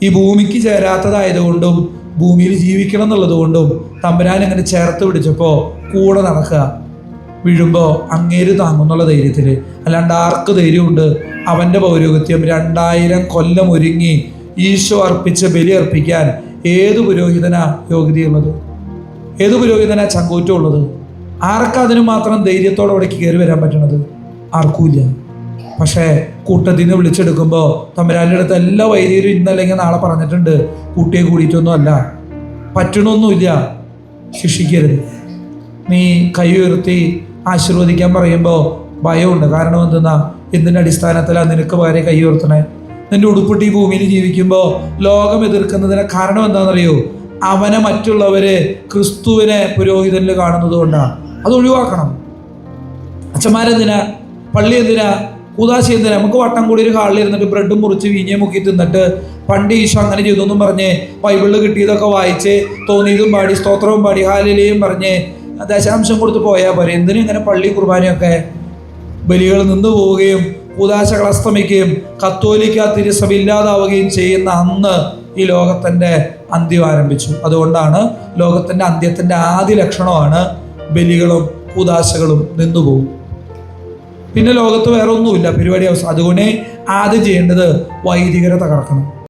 ഈ ഭൂമിക്ക് ചേരാത്തതായതുകൊണ്ടും ഭൂമിയിൽ ജീവിക്കണം എന്നുള്ളതുകൊണ്ടും തമ്പുരാൻ ഇങ്ങനെ ചേർത്ത് പിടിച്ചപ്പോൾ കൂടെ നടക്കുക. വീഴുമ്പോൾ അങ്ങേര് താങ്ങുന്നുള്ള ധൈര്യത്തിൽ. അല്ലാണ്ട് ആർക്ക് ധൈര്യമുണ്ട് അവൻ്റെ പൗരോഹിത്യം 2000 കൊല്ലം ഒരുങ്ങി ഈശോ അർപ്പിച്ച ബലി അർപ്പിക്കാൻ? ഏത് പുരോഹിതനാ യോഗ്യതയുള്ളത്? ഏത് പുരോഹിതനാ ചങ്കൂറ്റമുള്ളത്? ആർക്കതിന് മാത്രം ധൈര്യത്തോടെ അവിടേക്ക് കയറി വരാൻ പറ്റണത്? ആർക്കുമില്ല. പക്ഷേ കൂട്ടത്തിൽ നിന്ന് വിളിച്ചെടുക്കുമ്പോൾ തമ്പുരാൻ്റെ അടുത്ത് എല്ലാ വൈദികരും ഇന്നല്ലെങ്കിൽ നാളെ പറഞ്ഞിട്ടുണ്ട്, കൂട്ടിയെ കൂടിയിട്ടൊന്നും അല്ല, പറ്റണമൊന്നുമില്ല, ശിക്ഷിക്കരുത്. നീ കൈ ഉയർത്തി ആശീർവദിക്കാൻ പറയുമ്പോൾ ഭയമുണ്ട്. കാരണം എന്തെന്നാ? എന്തിൻ്റെ അടിസ്ഥാനത്തിലാണ് നിനക്ക് പകരം കൈ ഉയർത്തണേ? നിന്റെ ഉടുപ്പിട്ട് ഈ ഭൂമിയിൽ ജീവിക്കുമ്പോൾ ലോകം എതിർക്കുന്നതിന് കാരണം എന്താണെന്നറിയോ? അവനെ മറ്റുള്ളവര് ക്രിസ്തുവിനെ പുരോഹിതനിൽ കാണുന്നത് കൊണ്ടാണ്. അത് ഒഴിവാക്കണം. അച്ഛന്മാരെന്തിനാ? പള്ളി എന്തിനാ? കൂതാശി എന്തിനാ? നമുക്ക് വട്ടം കൂടി ഒരു ഹാളിൽ ഇരുന്നിട്ട് ബ്രെഡും മുറിച്ച് വീഞ്ഞേ മുക്കി തിന്നിട്ട് പണ്ട് ഈശോ അങ്ങനെ ചെയ്തൊന്നും പറഞ്ഞ് ബൈബിളിൽ കിട്ടിയതൊക്കെ വായിച്ച് തോന്നിയതും പാടി സ്തോത്രവും പാടി ഹാലയിലെയും പറഞ്ഞ് ദശാംശം കൊടുത്ത് പോയാൽ പോരെ? എന്തിനും ഇങ്ങനെ പള്ളി കുർബാനയൊക്കെ? ബലികൾ നിന്നു പോവുകയും കൂതാശകൾ അസ്തമിക്കുകയും കത്തോലിക്ക തിരുസഭ ഇല്ലാതാവുകയും ചെയ്യുന്ന അന്ന് ഈ ലോകത്തിൻ്റെ അന്ത്യം ആരംഭിച്ചു. അതുകൊണ്ടാണ് ലോകത്തിൻ്റെ അന്ത്യത്തിൻ്റെ ആദ്യ ലക്ഷണമാണ് ബലികളും കൂതാശകളും നിന്നുപോകും. പിന്നെ ലോകത്ത് വേറെ ഒന്നുമില്ല, പരിപാടി അവസ്ഥ. അതുകൊണ്ട് ആദ്യം ചെയ്യേണ്ടത് വൈദികരെ തകർക്കണം.